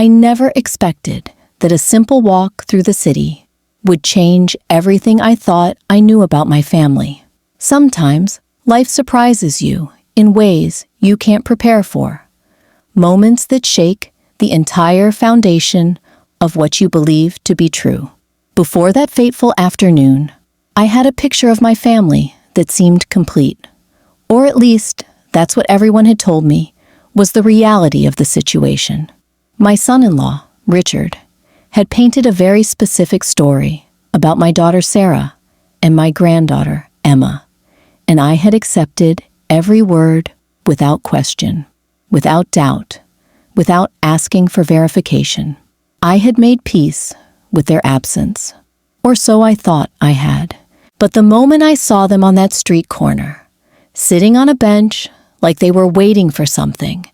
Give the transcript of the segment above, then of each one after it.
I never expected that a simple walk through the city would change everything I thought I knew about my family. Sometimes, life surprises you in ways you can't prepare for. Moments that shake the entire foundation of what you believe to be true. Before that fateful afternoon, I had a picture of my family that seemed complete. Or at least, that's what everyone had told me was the reality of the situation. My son-in-law, Richard, had painted a very specific story about my daughter Sarah and my granddaughter Emma, and I had accepted every word without question, without doubt, without asking for verification. I had made peace with their absence, or so I thought I had. But the moment I saw them on that street corner, sitting on a bench like they were waiting for something,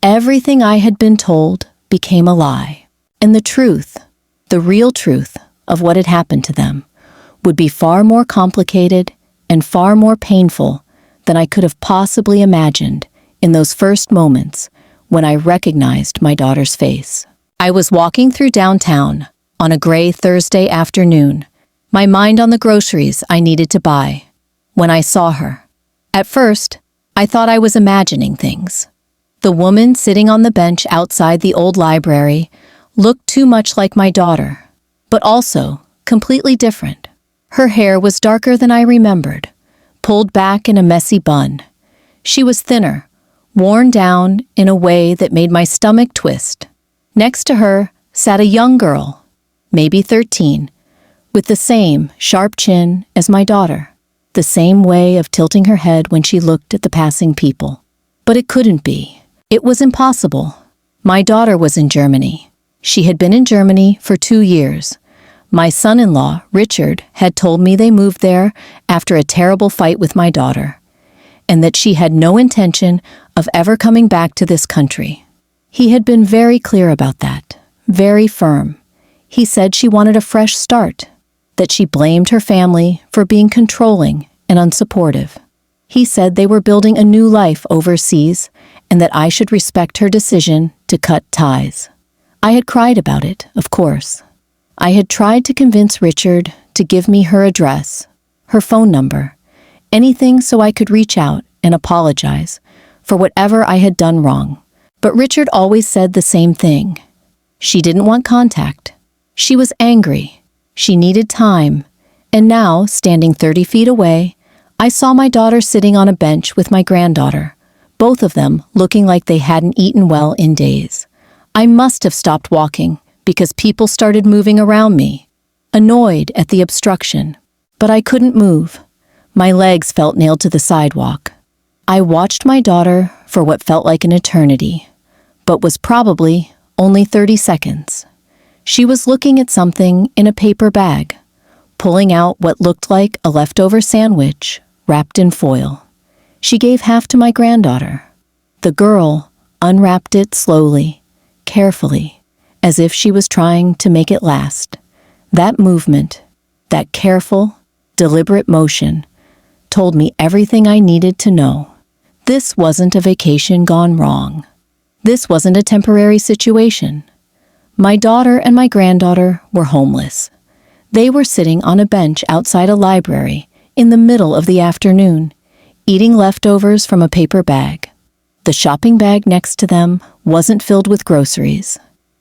everything I had been told became a lie. And the truth, the real truth of what had happened to them, would be far more complicated and far more painful than I could have possibly imagined in those first moments when I recognized my daughter's face. I was walking through downtown on a gray Thursday afternoon, my mind on the groceries I needed to buy, when I saw her. At first, I thought I was imagining things. The woman sitting on the bench outside the old library looked too much like my daughter, but also completely different. Her hair was darker than I remembered, pulled back in a messy bun. She was thinner, worn down in a way that made my stomach twist. Next to her sat a young girl, maybe 13, with the same sharp chin as my daughter, the same way of tilting her head when she looked at the passing people. But it couldn't be. It was impossible. My daughter was in Germany. She had been in Germany for 2 years. My son-in-law, Richard, had told me they moved there after a terrible fight with my daughter, and that she had no intention of ever coming back to this country. He had been very clear about that, very firm. He said she wanted a fresh start, that she blamed her family for being controlling and unsupportive. He said they were building a new life overseas and that I should respect her decision to cut ties. I had cried about it, of course. I had tried to convince Richard to give me her address, her phone number, anything so I could reach out and apologize for whatever I had done wrong. But Richard always said the same thing. She didn't want contact. She was angry. She needed time. And now, standing 30 feet away, I saw my daughter sitting on a bench with my granddaughter, both of them looking like they hadn't eaten well in days. I must have stopped walking because people started moving around me, annoyed at the obstruction. But I couldn't move. My legs felt nailed to the sidewalk. I watched my daughter for what felt like an eternity, but was probably only 30 seconds. She was looking at something in a paper bag, pulling out what looked like a leftover sandwich wrapped in foil. She gave half to my granddaughter. The girl unwrapped it slowly, carefully, as if she was trying to make it last. That movement, that careful, deliberate motion, told me everything I needed to know. This wasn't a vacation gone wrong. This wasn't a temporary situation. My daughter and my granddaughter were homeless. They were sitting on a bench outside a library in the middle of the afternoon, eating leftovers from a paper bag. The shopping bag next to them wasn't filled with groceries.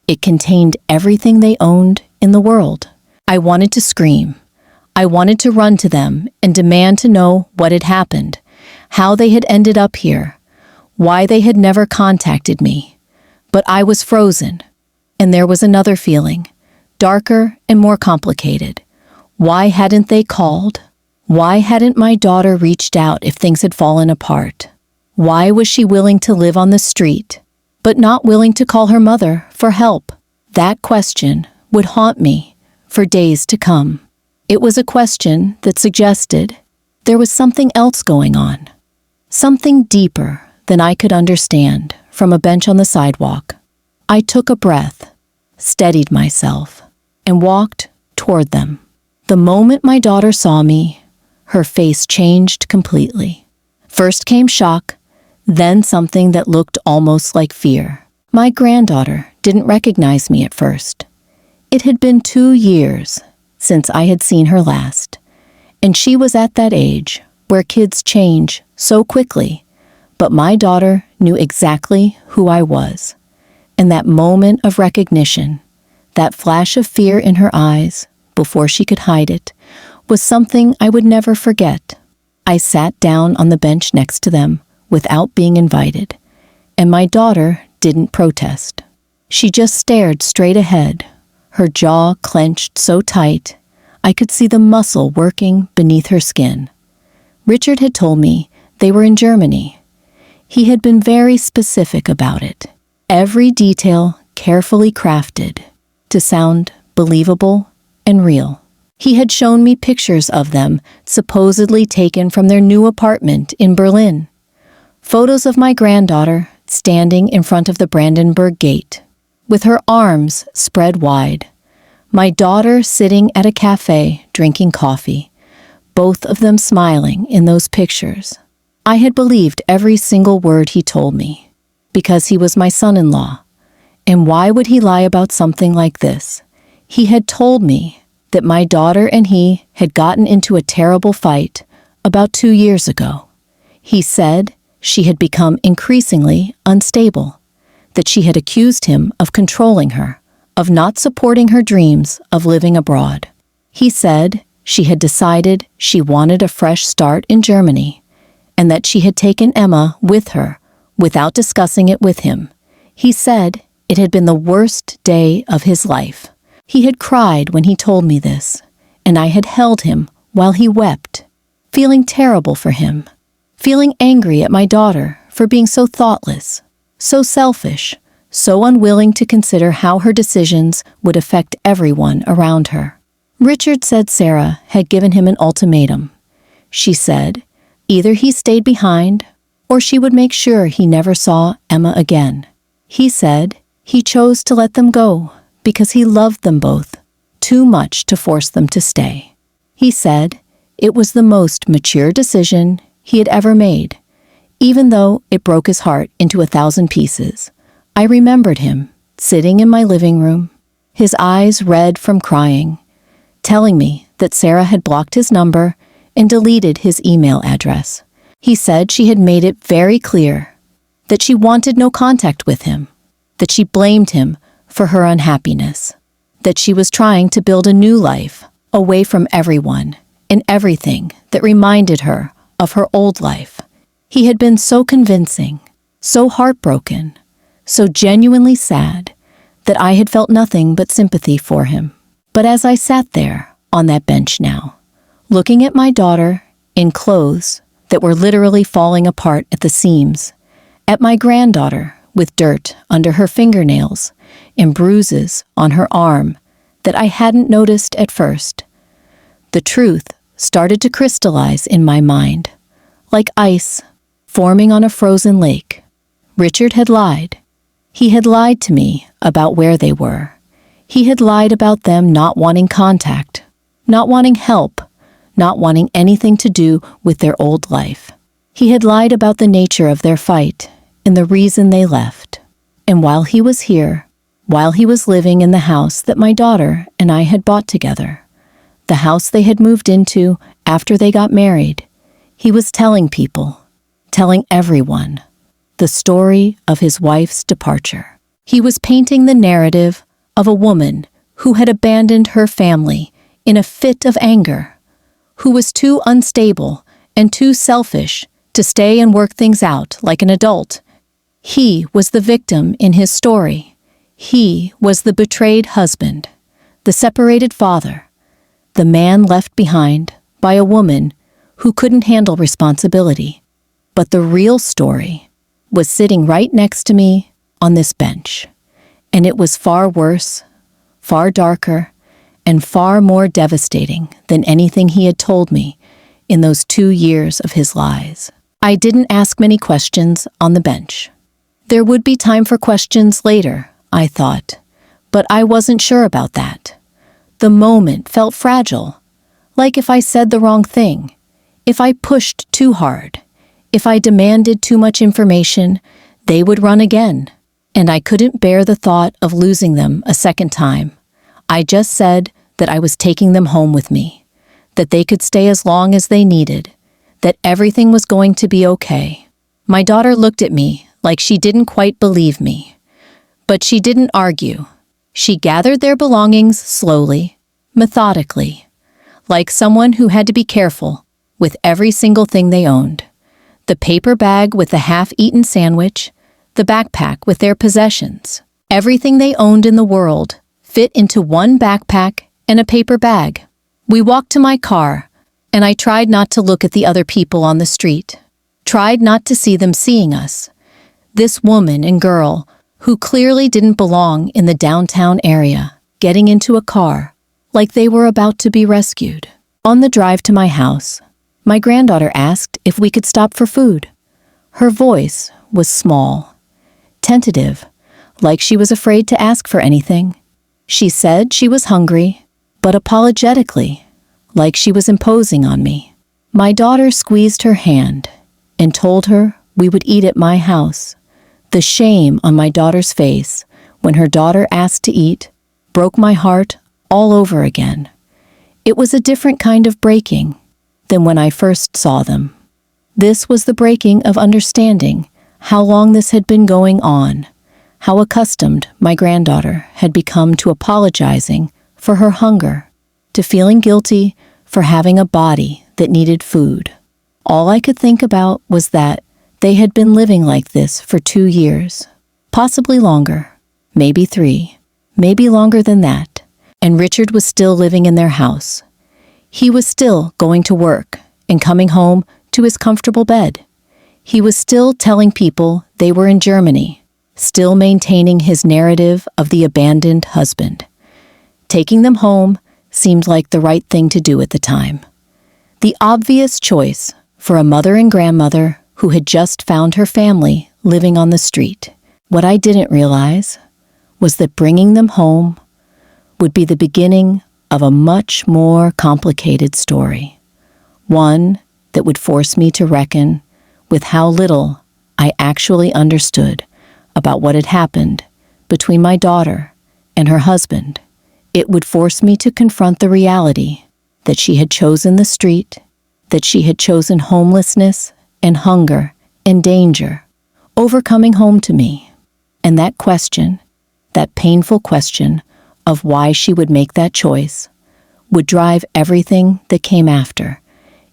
It contained everything they owned in the world. I wanted to scream. I wanted to run to them and demand to know what had happened, how they had ended up here, why they had never contacted me. But I was frozen. And there was another feeling, darker and more complicated. Why hadn't they called? Why hadn't my daughter reached out if things had fallen apart? Why was she willing to live on the street, but not willing to call her mother for help? That question would haunt me for days to come. It was a question that suggested there was something else going on, something deeper than I could understand from a bench on the sidewalk. I took a breath, steadied myself, and walked toward them. The moment my daughter saw me, her face changed completely. First came shock, then something that looked almost like fear. My granddaughter didn't recognize me at first. It had been 2 years since I had seen her last, and she was at that age where kids change so quickly, but my daughter knew exactly who I was. And that moment of recognition, that flash of fear in her eyes before she could hide it, was something I would never forget. I sat down on the bench next to them without being invited, and my daughter didn't protest. She just stared straight ahead, her jaw clenched so tight I could see the muscle working beneath her skin. Richard had told me they were in Germany. He had been very specific about it, every detail carefully crafted to sound believable and real. He had shown me pictures of them supposedly taken from their new apartment in Berlin. Photos of my granddaughter standing in front of the Brandenburg Gate, with her arms spread wide. My daughter sitting at a cafe drinking coffee, both of them smiling in those pictures. I had believed every single word he told me, because he was my son-in-law. And why would he lie about something like this? He had told me that my daughter and he had gotten into a terrible fight about 2 years ago. He said she had become increasingly unstable, that she had accused him of controlling her, of not supporting her dreams of living abroad. He said she had decided she wanted a fresh start in Germany, and that she had taken Emma with her without discussing it with him. He said it had been the worst day of his life. He had cried when he told me this, and I had held him while he wept, feeling terrible for him, feeling angry at my daughter for being so thoughtless, so selfish, so unwilling to consider how her decisions would affect everyone around her. Richard said Sarah had given him an ultimatum. She said either he stayed behind or she would make sure he never saw Emma again. He said he chose to let them go because he loved them both too much to force them to stay. He said it was the most mature decision he had ever made, even though it broke his heart into 1,000 pieces. I remembered him sitting in my living room, his eyes red from crying, telling me that Sarah had blocked his number and deleted his email address. He said she had made it very clear that she wanted no contact with him, that she blamed him for her unhappiness, that she was trying to build a new life away from everyone and everything that reminded her of her old life. He had been so convincing, so heartbroken, so genuinely sad that I had felt nothing but sympathy for him. But as I sat there on that bench now, looking at my daughter in clothes that were literally falling apart at the seams, at my granddaughter with dirt under her fingernails and bruises on her arm that I hadn't noticed at first, the truth started to crystallize in my mind, like ice forming on a frozen lake. Richard had lied. He had lied to me about where they were. He had lied about them not wanting contact, not wanting help, not wanting anything to do with their old life. He had lied about the nature of their fight and the reason they left. And while he was here, while he was living in the house that my daughter and I had bought together, the house they had moved into after they got married, he was telling people, telling everyone, the story of his wife's departure. He was painting the narrative of a woman who had abandoned her family in a fit of anger, who was too unstable and too selfish to stay and work things out like an adult. He was the victim in his story. He was the betrayed husband, the separated father, the man left behind by a woman who couldn't handle responsibility. But the real story was sitting right next to me on this bench, and it was far worse, far darker, and far more devastating than anything he had told me in those 2 years of his lies. I didn't ask many questions on the bench. There would be time for questions later, I thought, but I wasn't sure about that. The moment felt fragile, like if I said the wrong thing, if I pushed too hard, if I demanded too much information, they would run again. and I couldn't bear the thought of losing them a second time. I just said that I was taking them home with me, that they could stay as long as they needed, that everything was going to be okay. My daughter looked at me like she didn't quite believe me. But she didn't argue. She gathered their belongings slowly, methodically, like someone who had to be careful with every single thing they owned. The paper bag with the half-eaten sandwich, the backpack with their possessions. Everything they owned in the world fit into one backpack and a paper bag. We walked to my car, and I tried not to look at the other people on the street. Tried not to see them seeing us. This woman and girl who clearly didn't belong in the downtown area, getting into a car like they were about to be rescued. On the drive to my house, my granddaughter asked if we could stop for food. Her voice was small, tentative, like she was afraid to ask for anything. She said she was hungry, but apologetically, like she was imposing on me. My daughter squeezed her hand and told her we would eat at my house. The shame on my daughter's face when her daughter asked to eat broke my heart all over again. It was a different kind of breaking than when I first saw them. This was the breaking of understanding how long this had been going on, how accustomed my granddaughter had become to apologizing for her hunger, to feeling guilty for having a body that needed food. All I could think about was that they had been living like this for 2 years, possibly longer, maybe 3, maybe longer than that, and Richard was still living in their house. He was still going to work and coming home to his comfortable bed. He was still telling people they were in Germany, still maintaining his narrative of the abandoned husband. Taking them home seemed like the right thing to do at the time. The obvious choice for a mother and grandmother who had just found her family living on the street. What I didn't realize was that bringing them home would be the beginning of a much more complicated story. One that would force me to reckon with how little I actually understood about what had happened between my daughter and her husband. It would force me to confront the reality that she had chosen the street, that she had chosen homelessness and hunger and danger over coming home to me. And that question, that painful question of why she would make that choice, would drive everything that came after.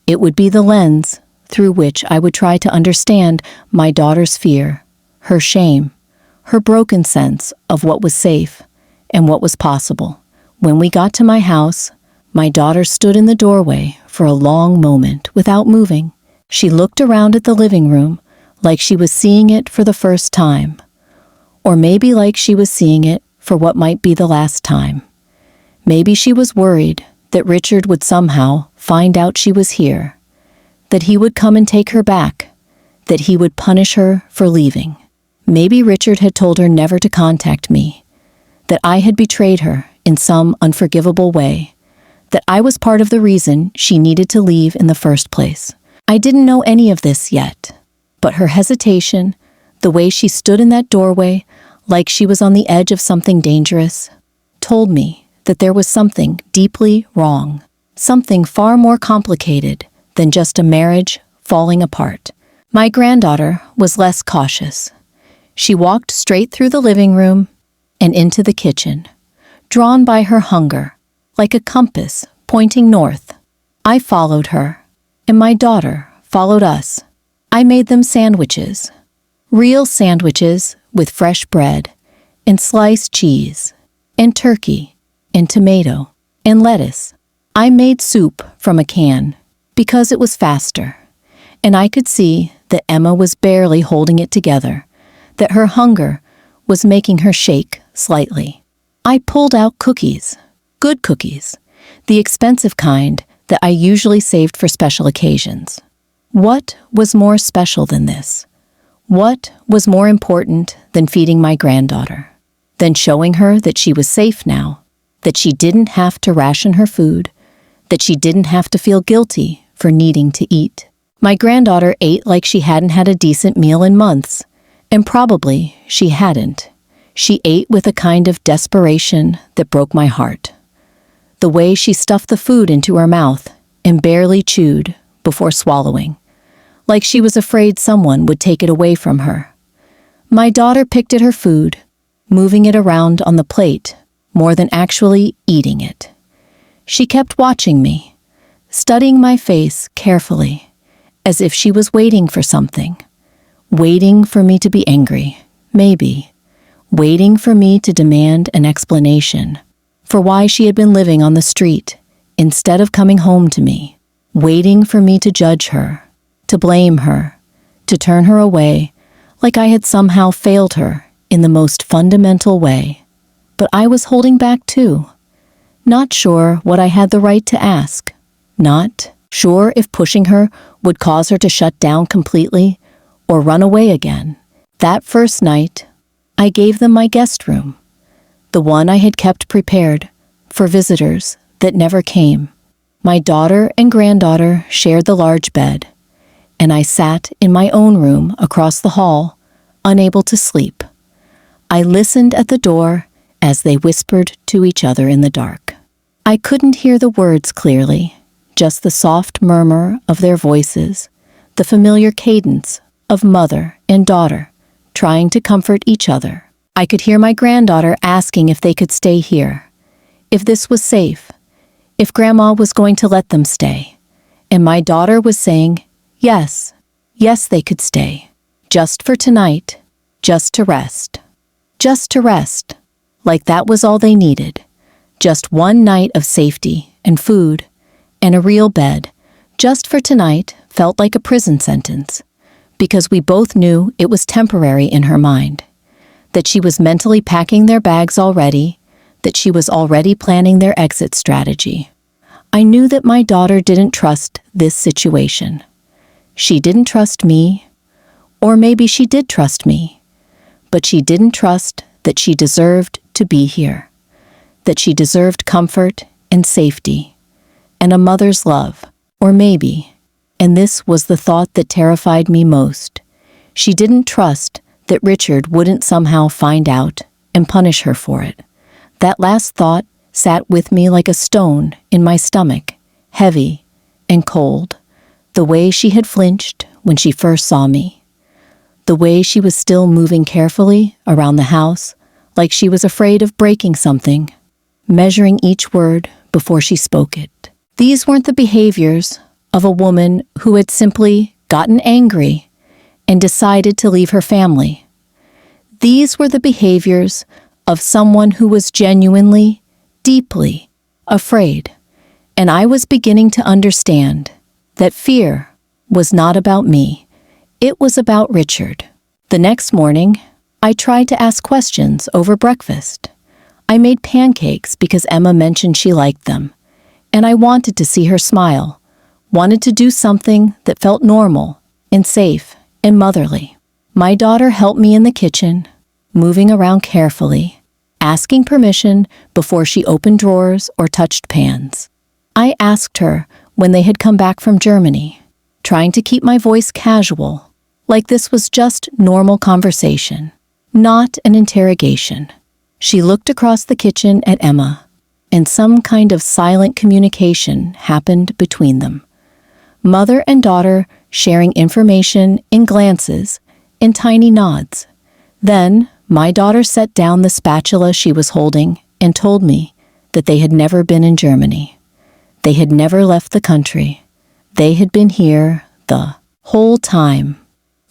It would be the lens through which I would try to understand my daughter's fear, her shame, her broken sense of what was safe and what was possible. When we got to my house, my daughter stood in the doorway for a long moment without moving. She looked around at the living room like she was seeing it for the first time, or maybe like she was seeing it for what might be the last time. Maybe she was worried that Richard would somehow find out she was here, that he would come and take her back, that he would punish her for leaving. Maybe Richard had told her never to contact me, that I had betrayed her in some unforgivable way, that I was part of the reason she needed to leave in the first place. I didn't know any of this yet, but her hesitation, the way she stood in that doorway like she was on the edge of something dangerous, told me that there was something deeply wrong, something far more complicated than just a marriage falling apart. My granddaughter was less cautious. She walked straight through the living room and into the kitchen, drawn by her hunger, like a compass pointing north. I followed her, and my daughter followed us. I made them sandwiches, real sandwiches with fresh bread and sliced cheese and turkey and tomato and lettuce. I made soup from a can because it was faster, and I could see that Emma was barely holding it together, that her hunger was making her shake slightly. I pulled out cookies, good cookies, the expensive kind that I usually saved for special occasions. What was more special than this? What was more important than feeding my granddaughter? Than showing her that she was safe now, that she didn't have to ration her food, that she didn't have to feel guilty for needing to eat. My granddaughter ate like she hadn't had a decent meal in months, And probably she hadn't. She ate with a kind of desperation that broke my heart. The way she stuffed the food into her mouth and barely chewed before swallowing, like she was afraid someone would take it away from her. My daughter picked at her food, moving it around on the plate more than actually eating it. She kept watching me, studying my face carefully, as if she was waiting for something. Waiting for me to be angry, maybe. Waiting for me to demand an explanation for why she had been living on the street instead of coming home to me. Waiting for me to judge her, to blame her, to turn her away like I had somehow failed her in the most fundamental way. But I was holding back too. Not sure what I had the right to ask. Not sure if pushing her would cause her to shut down completely or run away again. That first night, I gave them my guest room, the one I had kept prepared for visitors that never came. My daughter and granddaughter shared the large bed, and I sat in my own room across the hall, unable to sleep. I listened at the door as they whispered to each other in the dark. I couldn't hear the words clearly, just the soft murmur of their voices, the familiar cadence of mother and daughter trying to comfort each other. I could hear my granddaughter asking if they could stay here, if this was safe, if Grandma was going to let them stay. And my daughter was saying, yes, they could stay. Just for tonight, just to rest. Just to rest, like that was all they needed. Just one night of safety and food and a real bed. Just for tonight felt like a prison sentence, because we both knew it was temporary in her mind, that she was mentally packing their bags already, that she was already planning their exit strategy. I knew that my daughter didn't trust this situation. She didn't trust me, or maybe she did trust me, but she didn't trust that she deserved to be here, that she deserved comfort and safety, and a mother's love, or maybe, and this was the thought that terrified me most, she didn't trust that Richard wouldn't somehow find out and punish her for it. That last thought sat with me like a stone in my stomach, heavy and cold, the way she had flinched when she first saw me, the way she was still moving carefully around the house, like she was afraid of breaking something, measuring each word before she spoke it. These weren't the behaviors of a woman who had simply gotten angry and decided to leave her family. These were the behaviors of someone who was genuinely, deeply afraid, and I was beginning to understand that fear was not about me. It was about Richard. The next morning, I tried to ask questions over breakfast. I made pancakes because Emma mentioned she liked them, and I wanted to see her smile, wanted to do something that felt normal and safe and motherly. My daughter helped me in the kitchen, moving around carefully, asking permission before she opened drawers or touched pans. I asked her when they had come back from Germany, trying to keep my voice casual, like this was just normal conversation, not an interrogation. She looked across the kitchen at Emma, and some kind of silent communication happened between them. Mother and daughter sharing information in glances and tiny nods. Then, my daughter set down the spatula she was holding and told me that they had never been in Germany. They had never left the country. They had been here the whole time,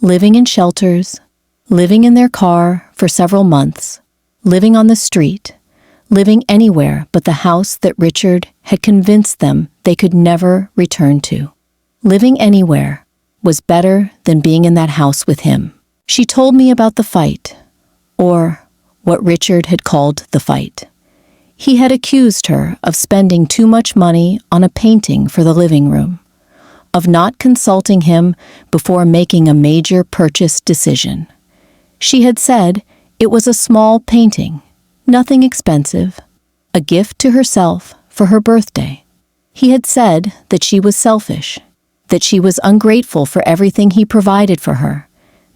living in shelters, living in their car for several months, living on the street, living anywhere but the house that Richard had convinced them they could never return to. Living anywhere was better than being in that house with him. She told me about the fight, or what Richard had called the fight. He had accused her of spending too much money on a painting for the living room, of not consulting him before making a major purchase decision. She had said it was a small painting, nothing expensive, a gift to herself for her birthday. He had said that she was selfish, that she was ungrateful for everything he provided for her,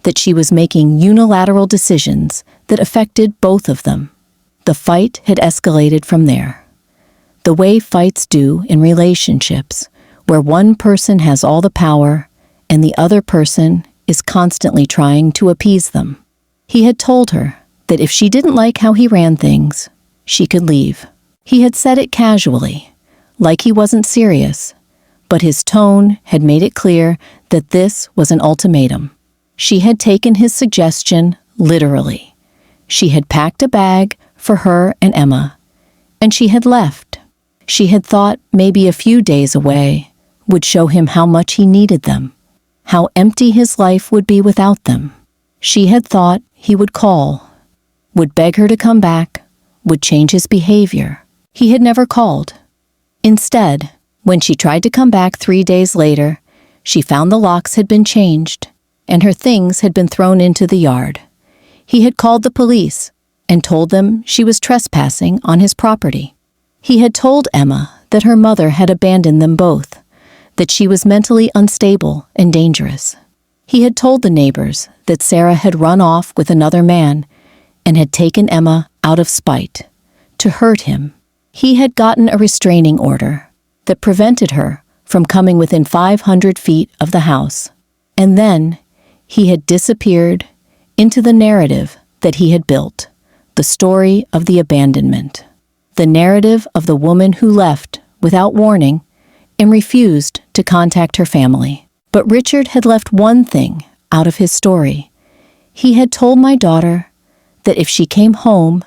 that she was making unilateral decisions that affected both of them. The fight had escalated from there. The way fights do in relationships, where one person has all the power and the other person is constantly trying to appease them. He had told her that if she didn't like how he ran things, she could leave. He had said it casually, like he wasn't serious, but his tone had made it clear that this was an ultimatum. She had taken his suggestion literally. She had packed a bag for her and Emma, and she had left. She had thought maybe a few days away would show him how much he needed them, how empty his life would be without them. She had thought he would call, would beg her to come back, would change his behavior. He had never called. Instead, when she tried to come back 3 days later, she found the locks had been changed and her things had been thrown into the yard. He had called the police and told them she was trespassing on his property. He had told Emma that her mother had abandoned them both, that she was mentally unstable and dangerous. He had told the neighbors that Sarah had run off with another man and had taken Emma out of spite, to hurt him. He had gotten a restraining order that prevented her from coming within 500 feet of the house. And then he had disappeared into the narrative that he had built, the story of the abandonment, the narrative of the woman who left without warning and refused to contact her family. But Richard had left one thing out of his story. He had told my daughter that if she came home,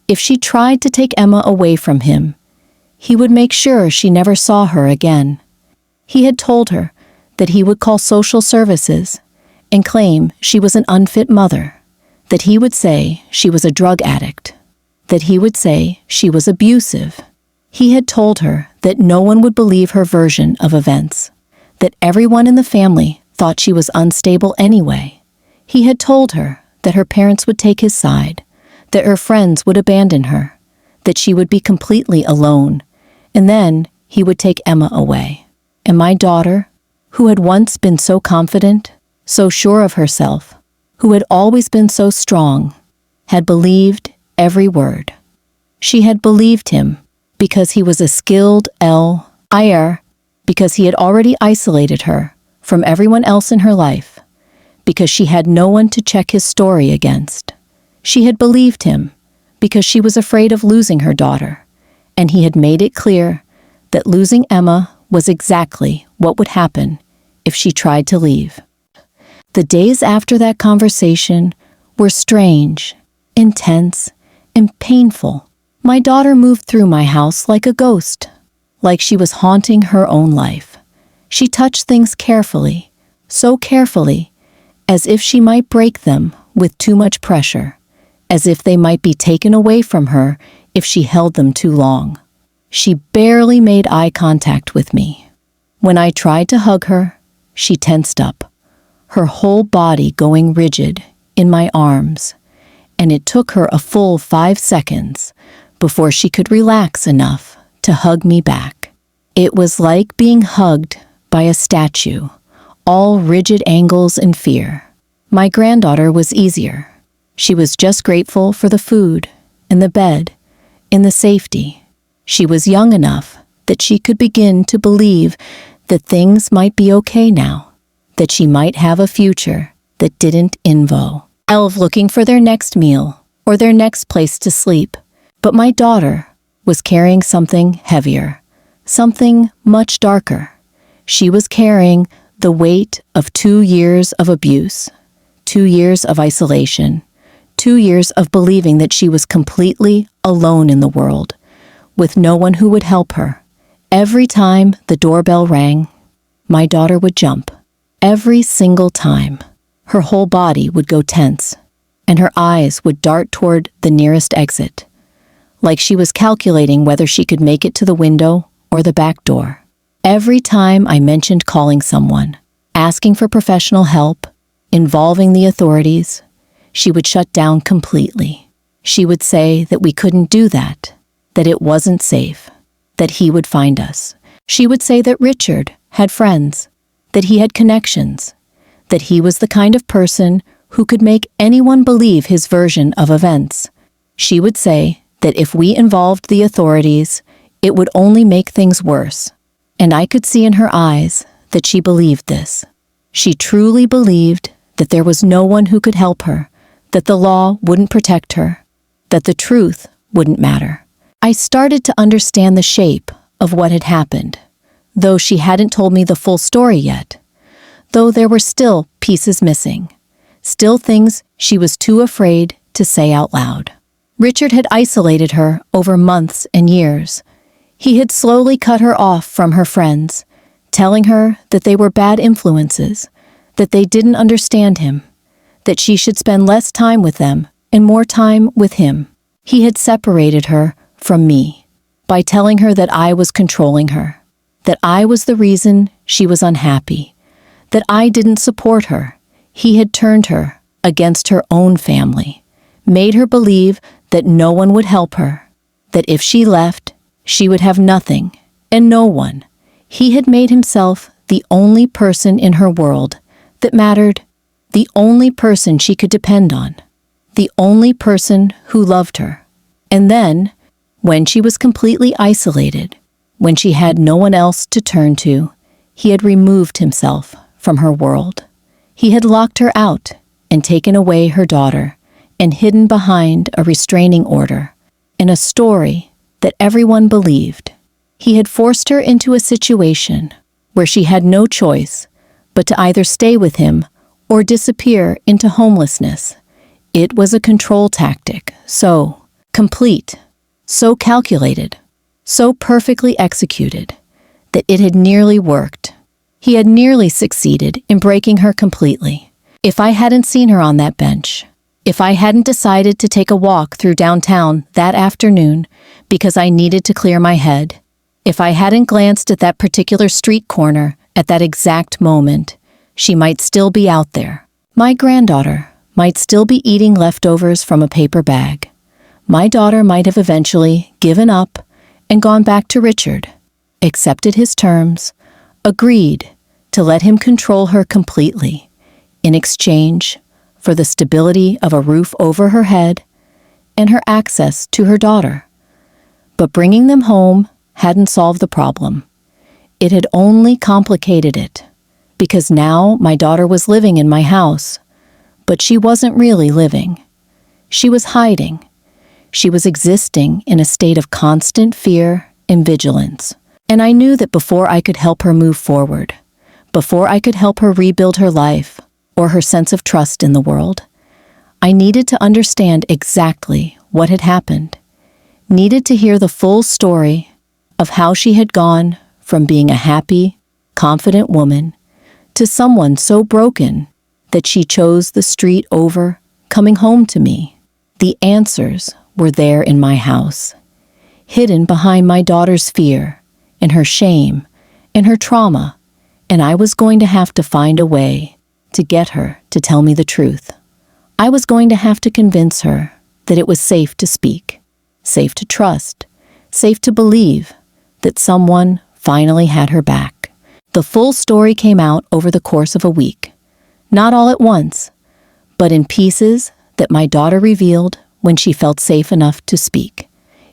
if she tried to take Emma away from him, he would make sure she never saw her again. He had told her that he would call social services and claim she was an unfit mother, that he would say she was a drug addict, that he would say she was abusive. He had told her that no one would believe her version of events, that everyone in the family thought she was unstable anyway. He had told her that her parents would take his side, that her friends would abandon her, that she would be completely alone, and then he would take Emma away. And my daughter, who had once been so confident, so sure of herself, who had always been so strong, had believed every word. She had believed him because he was a skilled liar, because he had already isolated her from everyone else in her life, because she had no one to check his story against. She had believed him because she was afraid of losing her daughter, and he had made it clear that losing Emma was exactly what would happen if she tried to leave. The days after that conversation were strange, intense, and painful. My daughter moved through my house like a ghost, like she was haunting her own life. She touched things carefully, so carefully, as if she might break them with too much pressure, as if they might be taken away from her if she held them too long. She barely made eye contact with me. When I tried to hug her, she tensed up, her whole body going rigid in my arms, and it took her a full 5 seconds before she could relax enough to hug me back. It was like being hugged by a statue, all rigid angles and fear. My granddaughter was easier. She was just grateful for the food and the bed and the safety. She was young enough that she could begin to believe that things might be okay now, that she might have a future that didn't involve looking for their next meal or their next place to sleep. But my daughter was carrying something heavier, something much darker. She was carrying the weight of 2 years of abuse, 2 years of isolation, 2 years of believing that she was completely alone in the world, with no one who would help her. Every time the doorbell rang, my daughter would jump. Every single time, her whole body would go tense, and her eyes would dart toward the nearest exit, like she was calculating whether she could make it to the window or the back door. Every time I mentioned calling someone, asking for professional help, involving the authorities, she would shut down completely. She would say that we couldn't do that it wasn't safe, that he would find us. She would say that Richard had friends, that he had connections, that he was the kind of person who could make anyone believe his version of events. She would say that if we involved the authorities, it would only make things worse. And I could see in her eyes that she believed this. She truly believed that there was no one who could help her, that the law wouldn't protect her, that the truth wouldn't matter. I started to understand the shape of what had happened, though she hadn't told me the full story yet, though there were still pieces missing, still things she was too afraid to say out loud. Richard had isolated her over months and years. He had slowly cut her off from her friends, telling her that they were bad influences, that they didn't understand him, that she should spend less time with them and more time with him. He had separated her from me by telling her that I was controlling her, that I was the reason she was unhappy, that I didn't support her. He had turned her against her own family, made her believe that no one would help her, that if she left, she would have nothing and no one. He had made himself the only person in her world that mattered, the only person she could depend on, the only person who loved her. And then, when she was completely isolated, when she had no one else to turn to, he had removed himself from her world. He had locked her out and taken away her daughter and hidden behind a restraining order in a story that everyone believed. He had forced her into a situation where she had no choice but to either stay with him or disappear into homelessness. It was a control tactic, so complete, so calculated, so perfectly executed, that it had nearly worked. He had nearly succeeded in breaking her completely. If I hadn't seen her on that bench, if I hadn't decided to take a walk through downtown that afternoon because I needed to clear my head, if I hadn't glanced at that particular street corner at that exact moment, she might still be out there. My granddaughter might still be eating leftovers from a paper bag. My daughter might have eventually given up and gone back to Richard, accepted his terms, agreed to let him control her completely in exchange for the stability of a roof over her head and her access to her daughter. But bringing them home hadn't solved the problem. It had only complicated it, because now my daughter was living in my house, but she wasn't really living. She was hiding. She was existing in a state of constant fear and vigilance. And I knew that before I could help her move forward, before I could help her rebuild her life or her sense of trust in the world, I needed to understand exactly what had happened, needed to hear the full story of how she had gone from being a happy, confident woman to someone so broken that she chose the street over coming home to me. The answers were there in my house, hidden behind my daughter's fear and her shame and her trauma, and I was going to have to find a way to get her to tell me the truth. I was going to have to convince her that it was safe to speak, safe to trust, safe to believe that someone finally had her back. The full story came out over the course of a week, not all at once, but in pieces that my daughter revealed when she felt safe enough to speak.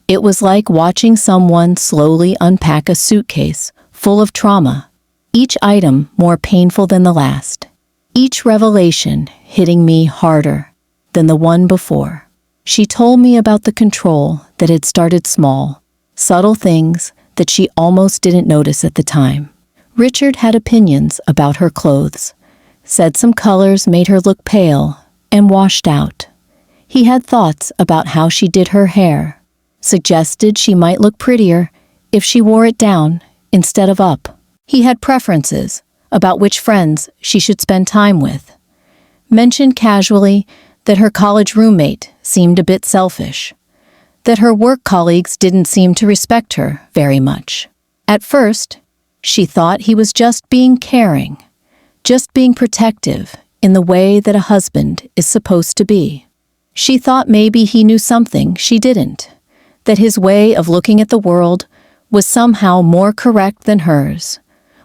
It was like watching someone slowly unpack a suitcase full of trauma, each item more painful than the last, each revelation hitting me harder than the one before. She told me about the control that had started small, subtle things that she almost didn't notice at the time. Richard had opinions about her clothes, said some colors made her look pale and washed out. He had thoughts about how she did her hair, suggested she might look prettier if she wore it down instead of up. He had preferences about which friends she should spend time with, mentioned casually that her college roommate seemed a bit selfish, that her work colleagues didn't seem to respect her very much. At first, she thought he was just being caring, just being protective in the way that a husband is supposed to be. She thought maybe he knew something she didn't, that his way of looking at the world was somehow more correct than hers,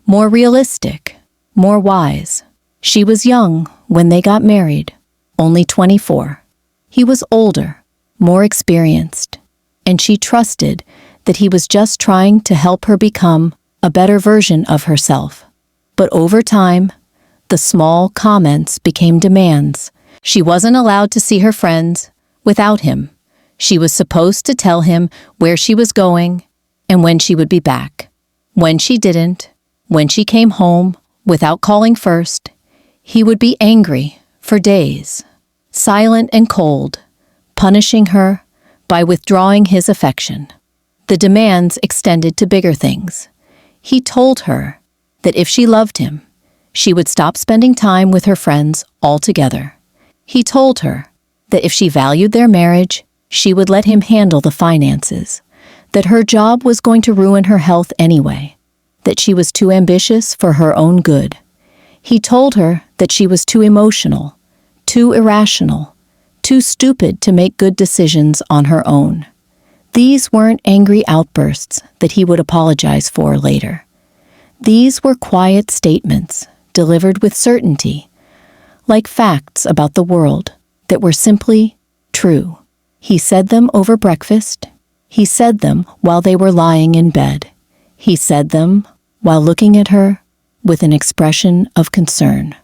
more realistic, more wise. She was young when they got married, only 24. He was older, more experienced, and she trusted that he was just trying to help her become a better version of herself. But over time, the small comments became demands. She wasn't allowed to see her friends without him. She was supposed to tell him where she was going and when she would be back. When she didn't, when she came home without calling first, he would be angry for days, silent and cold, punishing her by withdrawing his affection. The demands extended to bigger things. He told her that if she loved him, she would stop spending time with her friends altogether. He told her that if she valued their marriage, she would let him handle the finances, that her job was going to ruin her health anyway, that she was too ambitious for her own good. He told her that she was too emotional, too irrational, too stupid to make good decisions on her own. These weren't angry outbursts that he would apologize for later. These were quiet statements delivered with certainty, like facts about the world that were simply true. He said them over breakfast. He said them while they were lying in bed. He said them while looking at her with an expression of concern,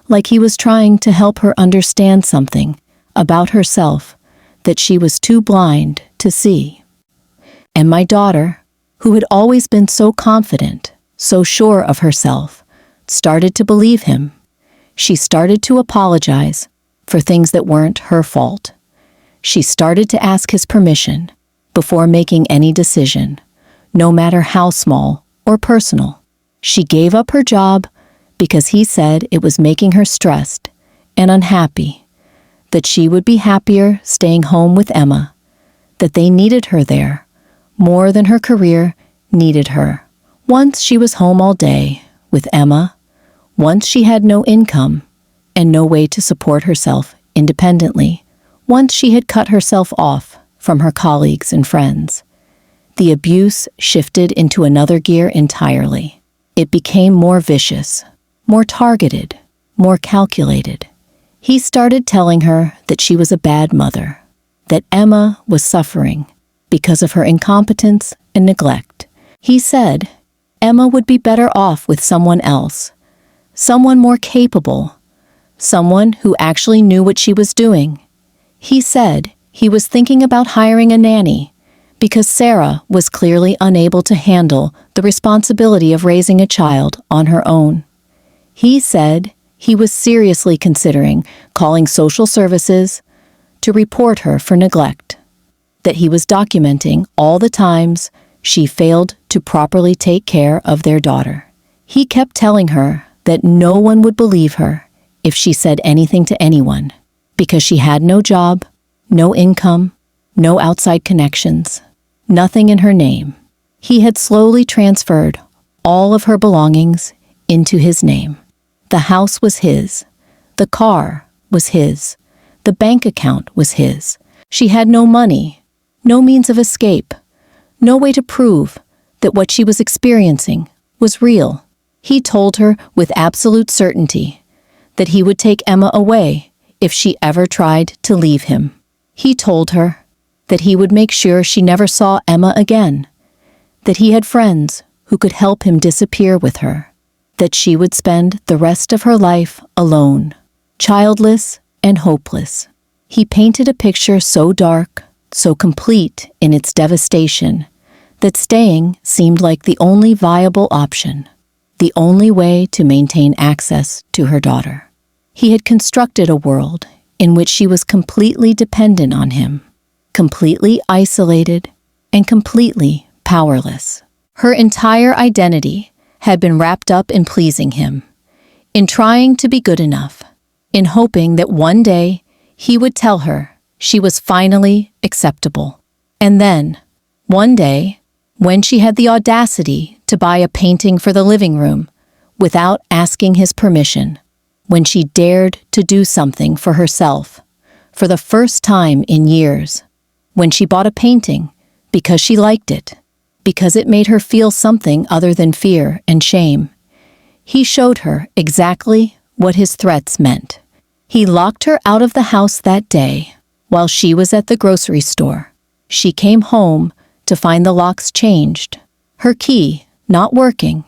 like he was trying to help her understand something about herself that she was too blind to see. And my daughter, who had always been so confident, so sure of herself, started to believe him. She started to apologize for things that weren't her fault. She started to ask his permission before making any decision, no matter how small or personal. She gave up her job because he said it was making her stressed and unhappy, that she would be happier staying home with Emma, that they needed her there more than her career needed her. Once she was home all day with Emma, once she had no income and no way to support herself independently, once she had cut herself off from her colleagues and friends. The abuse shifted into another gear entirely. It became more vicious, more targeted, more calculated. He started telling her that she was a bad mother, that Emma was suffering because of her incompetence and neglect. He said Emma would be better off with someone else, someone more capable, someone who actually knew what she was doing. He said he was thinking about hiring a nanny because Sarah was clearly unable to handle the responsibility of raising a child on her own. He said he was seriously considering calling social services to report her for neglect, that he was documenting all the times she failed to properly take care of their daughter. He kept telling her that no one would believe her if she said anything to anyone, because she had no job, no income, no outside connections, nothing in her name. He had slowly transferred all of her belongings into his name. The house was his. The car was his. The bank account was his. She had no money, no means of escape, no way to prove that what she was experiencing was real. He told her with absolute certainty that he would take Emma away if she ever tried to leave him. He told her that he would make sure she never saw Emma again, that he had friends who could help him disappear with her, that she would spend the rest of her life alone, childless and hopeless. He painted a picture so dark, so complete in its devastation, that staying seemed like the only viable option, the only way to maintain access to her daughter. He had constructed a world in which she was completely dependent on him, completely isolated and completely powerless. Her entire identity had been wrapped up in pleasing him, in trying to be good enough, in hoping that one day he would tell her she was finally acceptable. And then, one day, when she had the audacity to buy a painting for the living room without asking his permission, when she dared to do something for herself for the first time in years, when she bought a painting because she liked it, because it made her feel something other than fear and shame, he showed her exactly what his threats meant. He locked her out of the house that day while she was at the grocery store. She came home to find the locks changed, her key not working,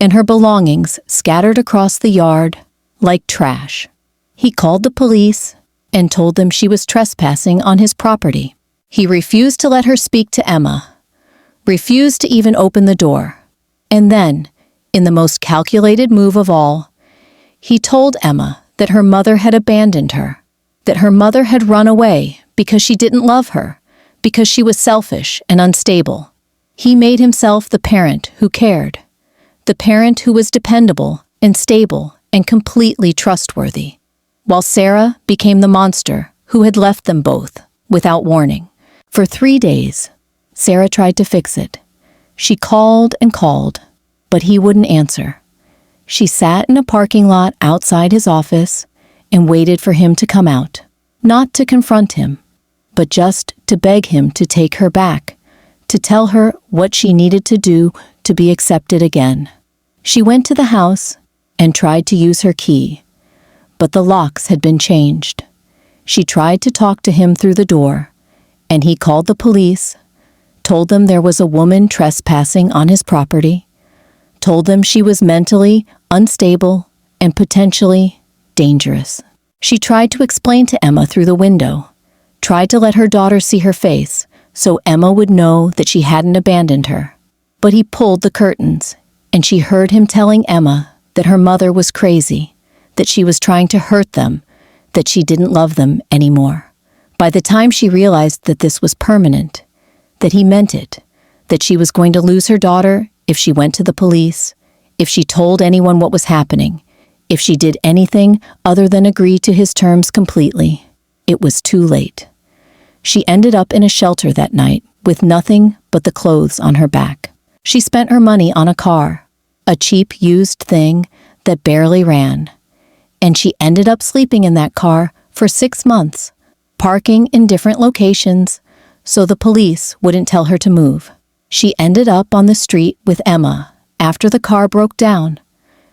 and her belongings scattered across the yard like trash. He called the police and told them she was trespassing on his property. He refused to let her speak to Emma, refused to even open the door. And then, in the most calculated move of all, he told Emma that her mother had abandoned her, that her mother had run away because she didn't love her, because she was selfish and unstable. He made himself the parent who cared, the parent who was dependable and stable and completely trustworthy, while Sarah became the monster who had left them both without warning. For 3 days, Sarah tried to fix it. She called and called, but he wouldn't answer. She sat in a parking lot outside his office and waited for him to come out, not to confront him, but just to beg him to take her back, to tell her what she needed to do to be accepted again. She went to the house and tried to use her key, but the locks had been changed. She tried to talk to him through the door, and he called the police, told them there was a woman trespassing on his property, told them she was mentally unstable and potentially dangerous. She tried to explain to Emma through the window, tried to let her daughter see her face so Emma would know that she hadn't abandoned her. But he pulled the curtains, and she heard him telling Emma that her mother was crazy, that she was trying to hurt them, that she didn't love them anymore. By the time she realized that this was permanent, that he meant it, that she was going to lose her daughter if she went to the police, if she told anyone what was happening, if she did anything other than agree to his terms completely, it was too late. She ended up in a shelter that night with nothing but the clothes on her back. She spent her money on a car, a cheap used thing that barely ran, and she ended up sleeping in that car for 6 months, parking in different locations so the police wouldn't tell her to move. She ended up on the street with Emma after the car broke down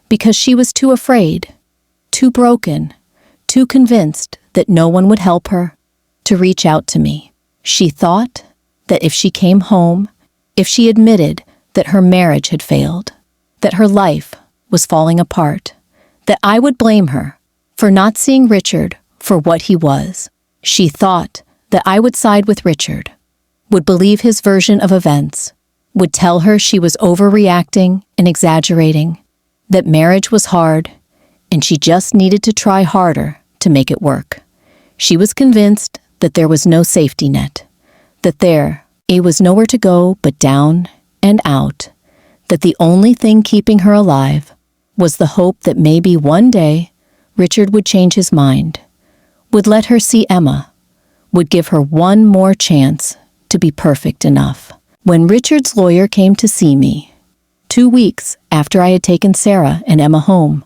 because she was too afraid, too broken, too convinced that no one would help her, to reach out to me. She thought that if she came home, if she admitted that her marriage had failed, that her life was falling apart, that I would blame her for not seeing Richard for what he was. She thought that I would side with Richard, would believe his version of events, would tell her she was overreacting and exaggerating, that marriage was hard, and she just needed to try harder to make it work. She was convinced that there was no safety net, that there was nowhere to go but down and out, that the only thing keeping her alive was the hope that maybe one day Richard would change his mind, would let her see Emma, would give her one more chance to be perfect enough. When Richard's lawyer came to see me, 2 weeks after I had taken Sarah and Emma home,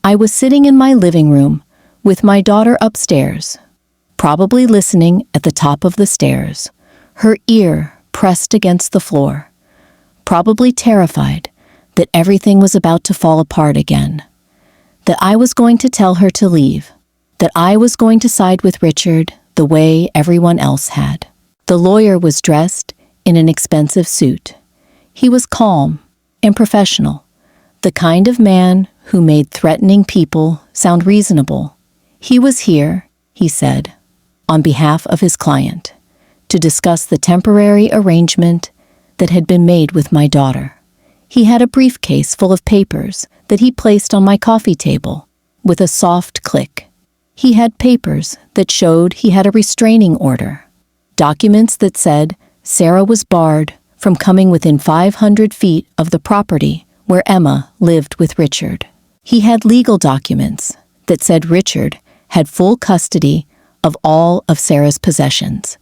I was sitting in my living room with my daughter upstairs, probably listening at the top of the stairs, her ear pressed against the floor, probably terrified that everything was about to fall apart again, that I was going to tell her to leave, that I was going to side with Richard the way everyone else had. The lawyer was dressed in an expensive suit. He was calm and professional, the kind of man who made threatening people sound reasonable. He was here, he said, on behalf of his client, to discuss the temporary arrangement that had been made with my daughter. He had a briefcase full of papers that he placed on my coffee table with a soft click. He had papers that showed he had a restraining order, documents that said Sarah was barred from coming within 500 feet of the property where Emma lived with Richard. He had legal documents that said Richard had full custody of all of Sarah's possessions,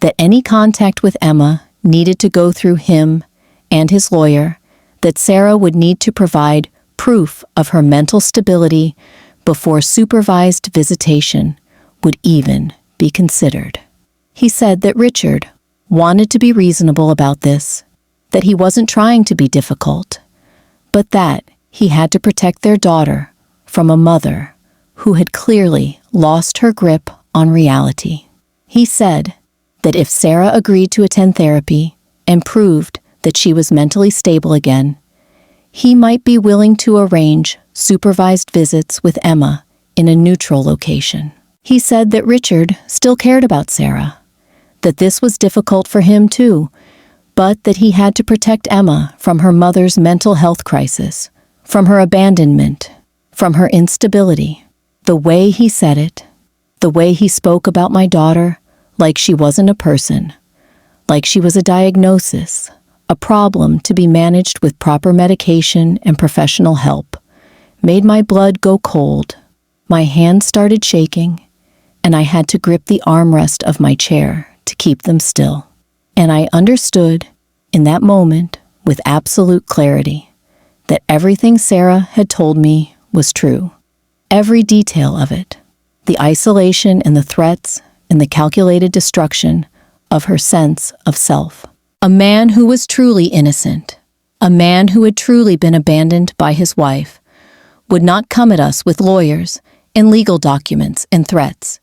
that any contact with Emma needed to go through him and his lawyer, that Sarah would need to provide proof of her mental stability before supervised visitation would even be considered. He said that Richard wanted to be reasonable about this, that he wasn't trying to be difficult, but that he had to protect their daughter from a mother who had clearly lost her grip on reality. He said that if Sarah agreed to attend therapy and proved that she was mentally stable again, he might be willing to arrange supervised visits with Emma in a neutral location. He said that Richard still cared about Sarah, that this was difficult for him too, but that he had to protect Emma from her mother's mental health crisis, from her abandonment, from her instability. The way he said it, the way he spoke about my daughter, like she wasn't a person, like she was a diagnosis, a problem to be managed with proper medication and professional help, made my blood go cold. My hands started shaking, and I had to grip the armrest of my chair to keep them still. And I understood, in that moment, with absolute clarity, that everything Sarah had told me was true. Every detail of it, the isolation and the threats and the calculated destruction of her sense of self. A man who was truly innocent, a man who had truly been abandoned by his wife, would not come at us with lawyers and legal documents and threats.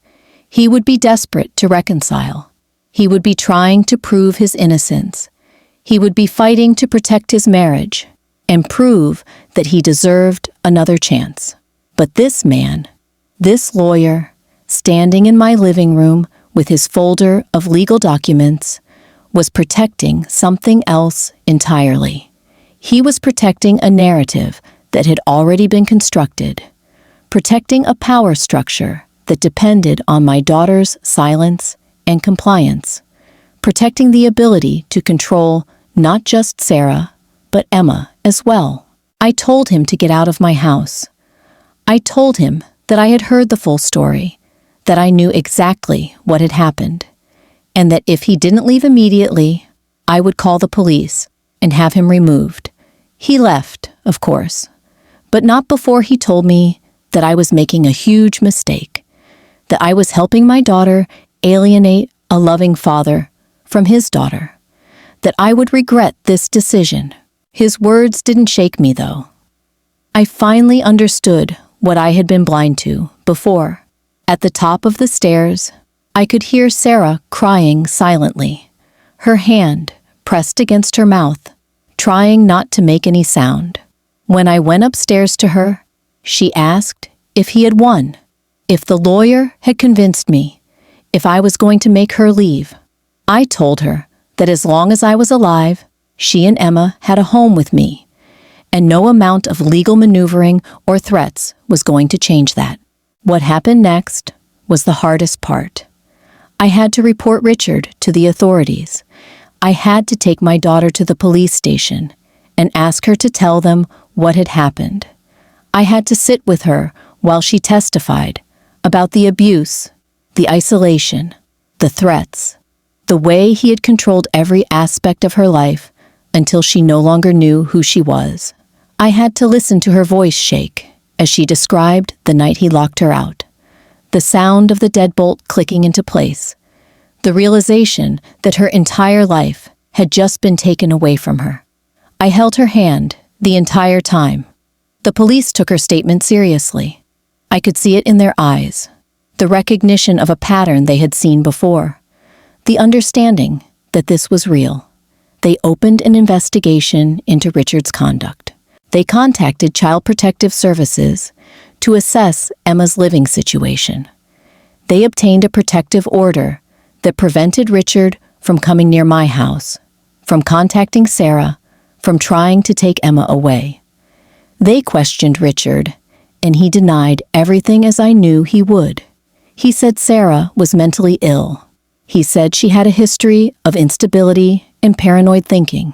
He would be desperate to reconcile. He would be trying to prove his innocence. He would be fighting to protect his marriage and prove that he deserved another chance. But this man, this lawyer, standing in my living room with his folder of legal documents, was protecting something else entirely. He was protecting a narrative that had already been constructed, protecting a power structure that depended on my daughter's silence and compliance, protecting the ability to control not just Sarah, but Emma as well. I told him to get out of my house. I told him that I had heard the full story, that I knew exactly what had happened, and that if he didn't leave immediately, I would call the police and have him removed. He left, of course, but not before he told me that I was making a huge mistake, that I was helping my daughter alienate a loving father from his daughter, that I would regret this decision. His words didn't shake me, though. I finally understood what I had been blind to before. At the top of the stairs, I could hear Sarah crying silently, her hand pressed against her mouth, trying not to make any sound. When I went upstairs to her, she asked if he had won, if the lawyer had convinced me, if I was going to make her leave. I told her that as long as I was alive, she and Emma had a home with me, and no amount of legal maneuvering or threats was going to change that. What happened next was the hardest part. I had to report Richard to the authorities. I had to take my daughter to the police station and ask her to tell them what had happened. I had to sit with her while she testified about the abuse, the isolation, the threats, the way he had controlled every aspect of her life until she no longer knew who she was. I had to listen to her voice shake as she described the night he locked her out, the sound of the deadbolt clicking into place, the realization that her entire life had just been taken away from her. I held her hand the entire time. The police took her statement seriously. I could see it in their eyes, the recognition of a pattern they had seen before, the understanding that this was real. They opened an investigation into Richard's conduct. They contacted Child Protective Services to assess Emma's living situation. They obtained a protective order that prevented Richard from coming near my house, from contacting Sarah, from trying to take Emma away. They questioned Richard, and he denied everything as I knew he would. He said Sarah was mentally ill. He said she had a history of instability and paranoid thinking.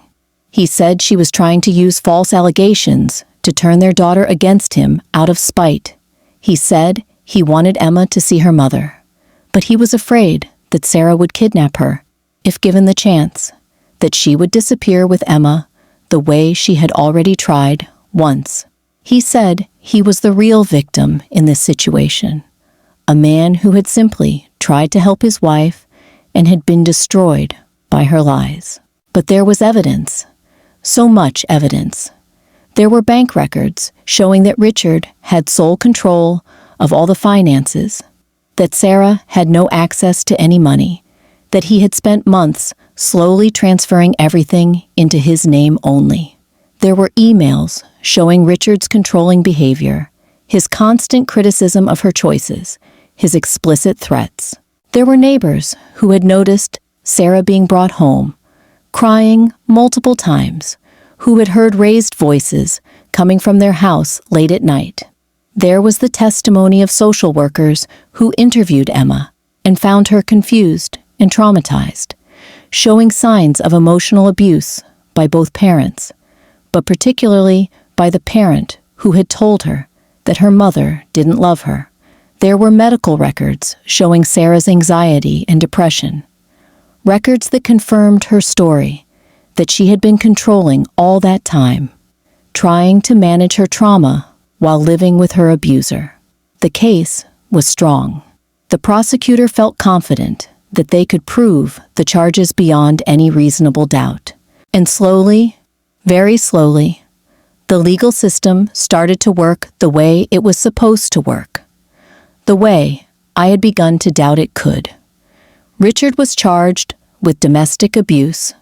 He said she was trying to use false allegations to turn their daughter against him out of spite. He said he wanted Emma to see her mother, but he was afraid that Sarah would kidnap her if given the chance, that she would disappear with Emma the way she had already tried once. He said he was the real victim in this situation, a man who had simply tried to help his wife and had been destroyed by her lies. But there was evidence, so much evidence. There were bank records showing that Richard had sole control of all the finances, that Sarah had no access to any money, that he had spent months slowly transferring everything into his name only. There were emails showing Richard's controlling behavior, his constant criticism of her choices, his explicit threats. There were neighbors who had noticed Sarah being brought home, crying multiple times, who had heard raised voices coming from their house late at night. There was the testimony of social workers who interviewed Emma and found her confused and traumatized, showing signs of emotional abuse by both parents, but particularly by the parent who had told her that her mother didn't love her. There were medical records showing Sarah's anxiety and depression, records that confirmed her story, that she had been controlling all that time, trying to manage her trauma while living with her abuser. The case was strong. The prosecutor felt confident that they could prove the charges beyond any reasonable doubt. And slowly, very slowly, the legal system started to work the way it was supposed to work, the way I had begun to doubt it could. Richard was charged with domestic abuse,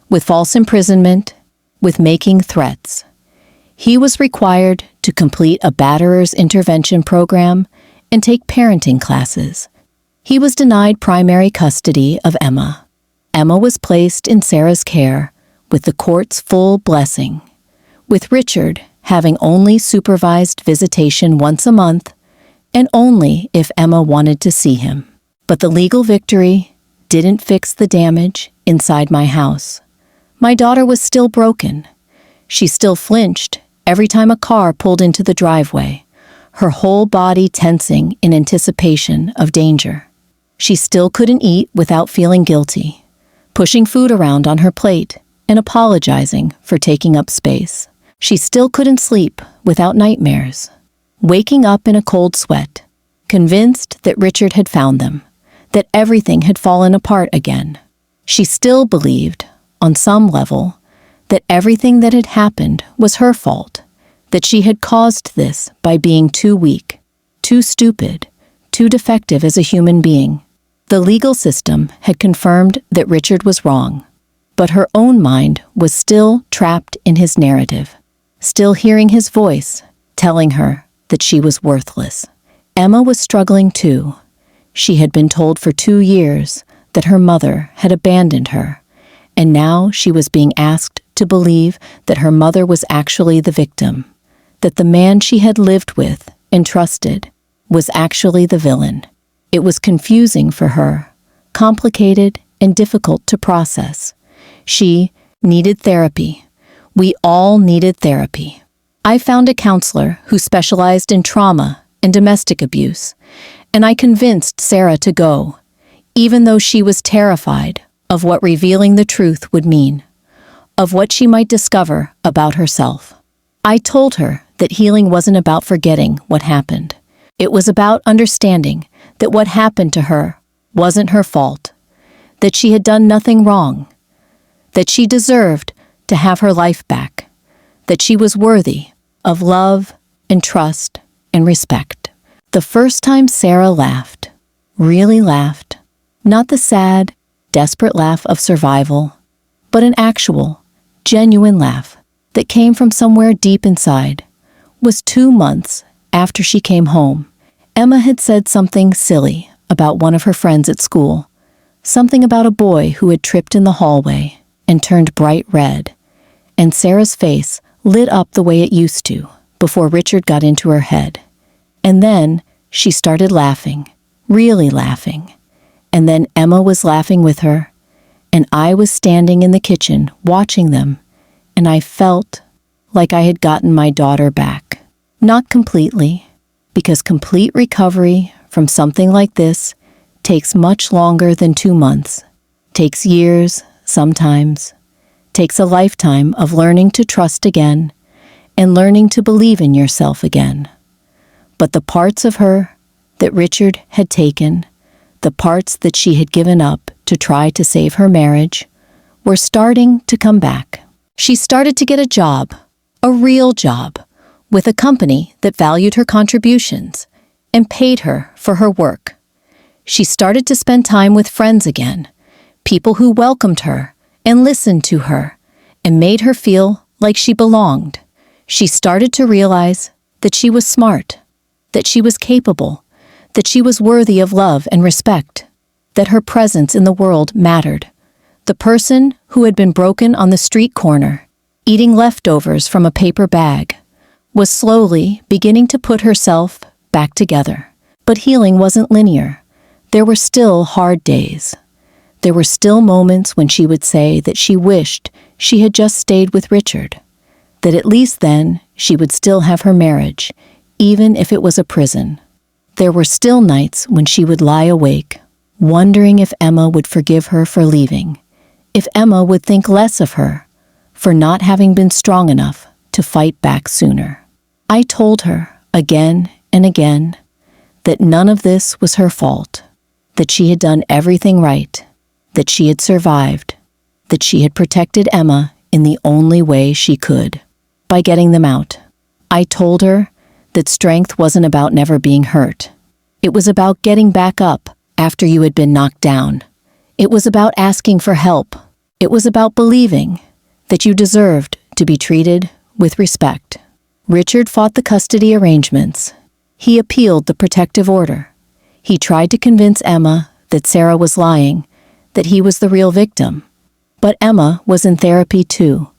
with false imprisonment, with making threats. He was required to complete a batterer's intervention program and take parenting classes. He was denied primary custody of Emma. Emma was placed in Sarah's care with the court's full blessing, with Richard having only supervised visitation once a month and only if Emma wanted to see him. But the legal victory didn't fix the damage inside my house. My daughter was still broken. She still flinched every time a car pulled into the driveway, her whole body tensing in anticipation of danger. She still couldn't eat without feeling guilty, pushing food around on her plate and apologizing for taking up space. She still couldn't sleep without nightmares, waking up in a cold sweat, convinced that Richard had found them, that everything had fallen apart again. She still believed, on some level, that everything that had happened was her fault, that she had caused this by being too weak, too stupid, too defective as a human being. The legal system had confirmed that Richard was wrong, but her own mind was still trapped in his narrative, still hearing his voice telling her that she was worthless. Emma was struggling too. She had been told for 2 years that her mother had abandoned her, and now she was being asked to believe that her mother was actually the victim, that the man she had lived with and trusted was actually the villain. It was confusing for her, complicated and difficult to process. She needed therapy. We all needed therapy. I found a counselor who specialized in trauma and domestic abuse, and I convinced Sarah to go, even though she was terrified of what revealing the truth would mean, of what she might discover about herself. I told her that healing wasn't about forgetting what happened. It was about understanding that what happened to her wasn't her fault, that she had done nothing wrong, that she deserved to have her life back, that she was worthy of love and trust and respect. The first time Sarah laughed, really laughed, not the sad, desperate laugh of survival, but an actual, genuine laugh that came from somewhere deep inside, was 2 months after she came home. Emma had said something silly about one of her friends at school, something about a boy who had tripped in the hallway and turned bright red, and Sarah's face lit up the way it used to before Richard got into her head. And then she started laughing, really laughing. And then Emma was laughing with her, and I was standing in the kitchen watching them, and I felt like I had gotten my daughter back. Not completely, because complete recovery from something like this takes much longer than 2 months, takes years sometimes, takes a lifetime of learning to trust again and learning to believe in yourself again. But the parts of her that Richard had taken, the parts that she had given up to try to save her marriage, were starting to come back. She started to get a job, a real job, with a company that valued her contributions and paid her for her work. She started to spend time with friends again, people who welcomed her and listened to her and made her feel like she belonged. She started to realize that she was smart, that she was capable, that she was worthy of love and respect, that her presence in the world mattered. The person who had been broken on the street corner, eating leftovers from a paper bag, was slowly beginning to put herself back together. But healing wasn't linear. There were still hard days. There were still moments when she would say that she wished she had just stayed with Richard, that at least then she would still have her marriage, even if it was a prison. There were still nights when she would lie awake, wondering if Emma would forgive her for leaving, if Emma would think less of her for not having been strong enough to fight back sooner. I told her again and again that none of this was her fault, that she had done everything right, that she had survived, that she had protected Emma in the only way she could, by getting them out. I told her that strength wasn't about never being hurt. It was about getting back up after you had been knocked down. It was about asking for help. It was about believing that you deserved to be treated with respect. Richard fought the custody arrangements. He appealed the protective order. He tried to convince Emma that Sarah was lying, that he was the real victim. But Emma was in therapy too,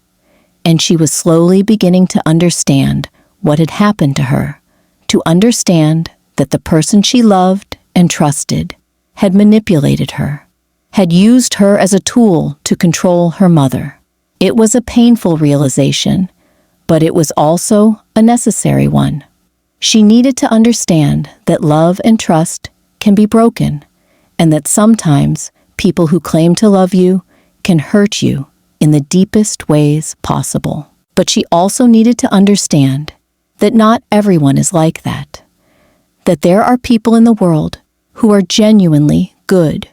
and she was slowly beginning to understand what had happened to her, to understand that the person she loved and trusted had manipulated her, had used her as a tool to control her mother. It was a painful realization, but it was also a necessary one. She needed to understand that love and trust can be broken, and that sometimes people who claim to love you can hurt you in the deepest ways possible. But she also needed to understand that not everyone is like that, that there are people in the world who are genuinely good,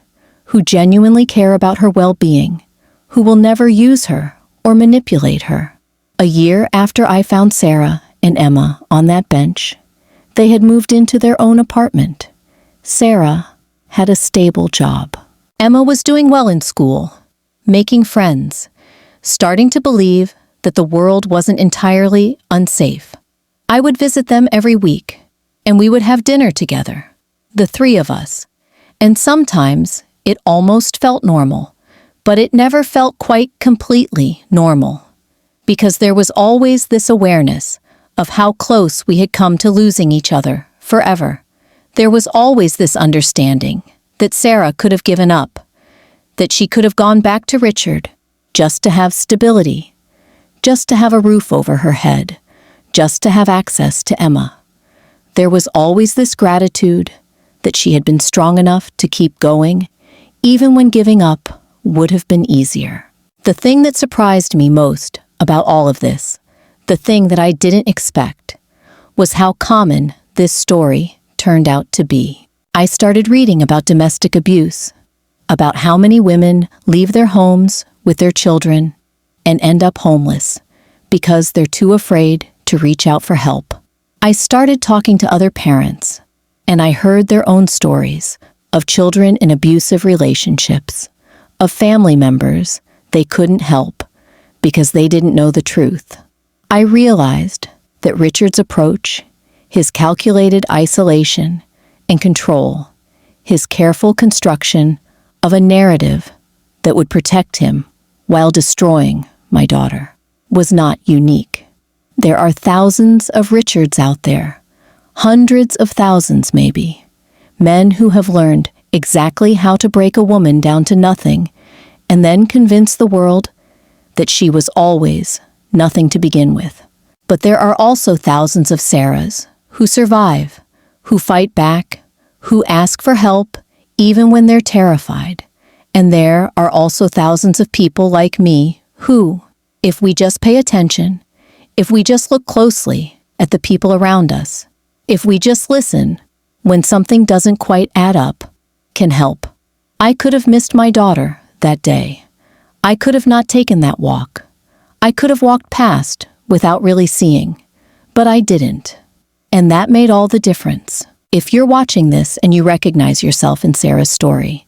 who genuinely care about her well-being, who will never use her or manipulate her. A year after I found Sarah and Emma on that bench, they had moved into their own apartment. Sarah had a stable job. Emma was doing well in school, making friends, starting to believe that the world wasn't entirely unsafe. I would visit them every week, and we would have dinner together, the three of us. And sometimes it almost felt normal, but it never felt quite completely normal, because there was always this awareness of how close we had come to losing each other forever. There was always this understanding that Sarah could have given up, that she could have gone back to Richard just to have stability, just to have a roof over her head, just to have access to Emma. There was always this gratitude that she had been strong enough to keep going, even when giving up would have been easier. The thing that surprised me most about all of this, the thing that I didn't expect, was how common this story turned out to be. I started reading about domestic abuse, about how many women leave their homes with their children and end up homeless because they're too afraid to reach out for help. I started talking to other parents, and I heard their own stories of children in abusive relationships, of family members they couldn't help because they didn't know the truth. I realized that Richard's approach, his calculated isolation and control, his careful construction of a narrative that would protect him while destroying my daughter, was not unique. There are thousands of Richards out there, hundreds of thousands maybe, men who have learned exactly how to break a woman down to nothing and then convince the world that she was always nothing to begin with. But there are also thousands of Sarahs who survive, who fight back, who ask for help even when they're terrified. And there are also thousands of people like me who, if we just pay attention, if we just look closely at the people around us, if we just listen when something doesn't quite add up, can help. I could have missed my daughter that day. I could have not taken that walk. I could have walked past without really seeing. But I didn't. And that made all the difference. If you're watching this and you recognize yourself in Sarah's story,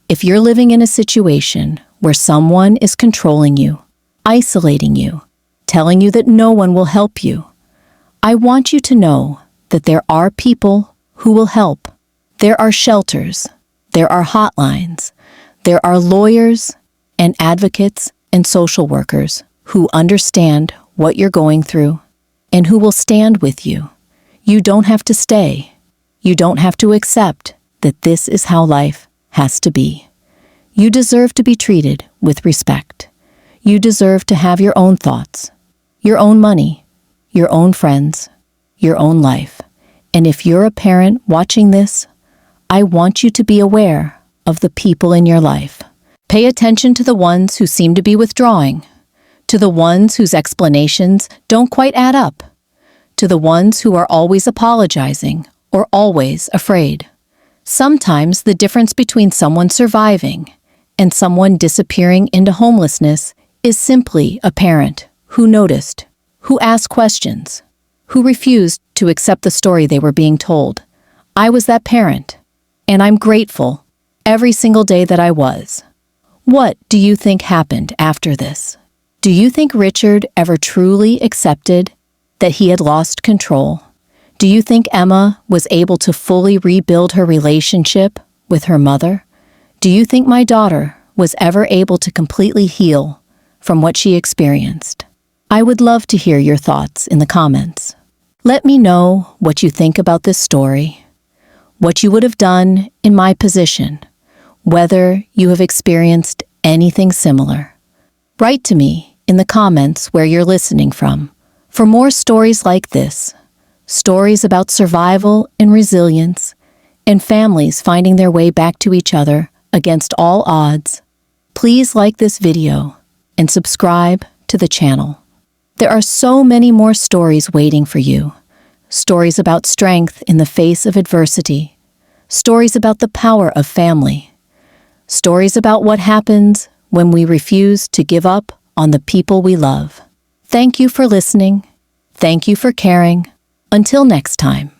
if you're living in a situation where someone is controlling you, isolating you, telling you that no one will help you, I want you to know that there are people who will help. There are shelters, there are hotlines, there are lawyers and advocates and social workers who understand what you're going through and who will stand with you. You don't have to stay. You don't have to accept that this is how life has to be. You deserve to be treated with respect. You deserve to have your own thoughts, your own money, your own friends, your own life. And if you're a parent watching this, I want you to be aware of the people in your life. Pay attention to the ones who seem to be withdrawing, to the ones whose explanations don't quite add up, to the ones who are always apologizing or always afraid. Sometimes the difference between someone surviving and someone disappearing into homelessness is simply a parent who noticed, who asked questions, who refused to accept the story they were being told. I was that parent, and I'm grateful every single day that I was. What do you think happened after this? Do you think Richard ever truly accepted that he had lost control? Do you think Emma was able to fully rebuild her relationship with her mother? Do you think my daughter was ever able to completely heal from what she experienced? I would love to hear your thoughts in the comments. Let me know what you think about this story, what you would have done in my position, whether you have experienced anything similar. Write to me in the comments where you're listening from for more stories like this, stories about survival and resilience, and families finding their way back to each other against all odds. Please like this video and subscribe to the channel. There are so many more stories waiting for you. Stories about strength in the face of adversity. Stories about the power of family. Stories about what happens when we refuse to give up on the people we love. Thank you for listening. Thank you for caring. Until next time.